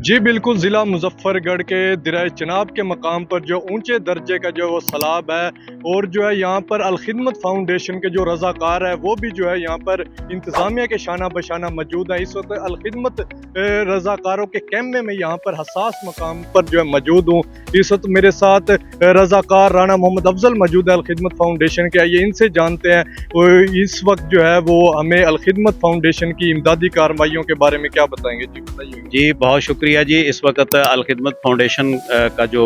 जी बिल्कुल, ज़िला मुज़फ़्फ़रगढ़ के दिराए चिनाब के मकाम पर जो ऊँचे दर्जे का जो वो सैलाब है और जो है यहाँ पर अल-ख़िदमत फ़ाउंडेशन के जो रज़ाकार हैं वो भी जो है यहाँ पर इंतज़ामिया के शाना बशाना मौजूद है। इस वक़्त अल-ख़िदमत रज़ाकारों के कैंप में मैं यहाँ पर हसास मकाम पर जो है मौजूद हूँ। इस वक़्त मेरे साथ रज़ाकार राना मोहम्मद अफ़ज़ल मौजूद है अल-ख़िदमत फ़ाउंडेशन के। आइए इनसे जानते हैं इस वक़्त जो है वो हमें अल-ख़िदमत फ़ाउंडेशन की इमदादी कार्रवाइयों के बारे में क्या बताएँगे? जी बताइए। जी, बहुत शुक्रिया जी। इस वक़्त अल-ख़िदमत फ़ाउंडेशन का जो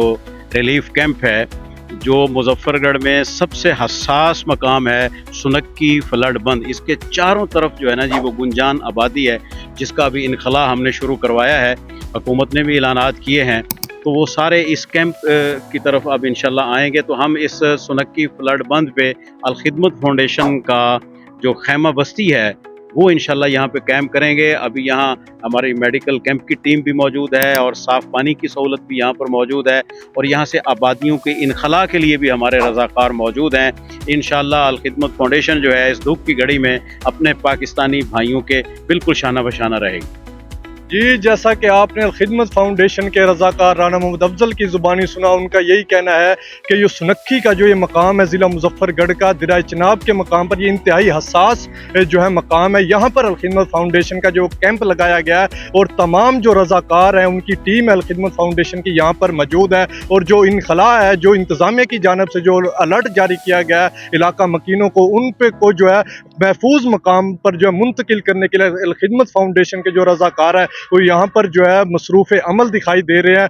रिलीफ़ कैंप है, जो मुज़फ़्फ़रगढ़ में सबसे हसास मकाम है, सुनक्की फ्लड बंद, इसके चारों तरफ जो है ना जी वो गुंजान आबादी है, जिसका अभी इनख़ला हमने शुरू करवाया है। हुकूमत ने भी ऐलानात किए हैं, तो वो सारे इस कैंप की तरफ अब इंशाअल्लाह आएँगे। तो हम इस सुनक्की फ्लड बंद पे अल-ख़िदमत फ़ाउंडेशन का जो ख़ैमा बस्ती है, वो इंशाल्लाह यहाँ पे कैंप करेंगे। अभी यहाँ हमारी मेडिकल कैंप की टीम भी मौजूद है और साफ़ पानी की सहूलत भी यहाँ पर मौजूद है और यहाँ से आबादियों के इनख़ला के लिए भी हमारे रज़ाकार मौजूद हैं। इंशाल्लाह अल-ख़िदमत फ़ाउंडेशन जो है इस धूप की घड़ी में अपने पाकिस्तानी भाइयों के बिल्कुल शाना बशाना रहेगी। जी, जैसा कि आपने अल-ख़िदमत फ़ाउंडेशन के रज़ाकार राना मोहम्मद अफ़ज़ल की ज़ुबानी सुना, उनका यही कहना है कि ये सुनक्खी का जो ये मकाम है ज़िला मुज़फ़्फ़रगढ़ का दिराए चिनाब के मकाम पर, ये इंतहाई हसास जो है मकाम है। यहाँ पर अल-ख़िदमत फ़ाउंडेशन का जो कैंप लगाया गया है और तमाम जो रज़ाकार हैं उनकी टीम है अल-ख़िदमत फ़ाउंडेशन की यहाँ पर मौजूद है और जो इनख़ला है, जो इंतज़ामिया की जानिब से जो अलर्ट जारी किया गया है इलाका मकीनों को, उन पे को जो है महफूज मकाम पर जो है मुंतकिल करने के लिए अल-ख़िदमत फ़ाउंडेशन के जो रज़ाकार हैं वो यहाँ पर जो है मसरूफ़ अमल दिखाई दे रहे हैं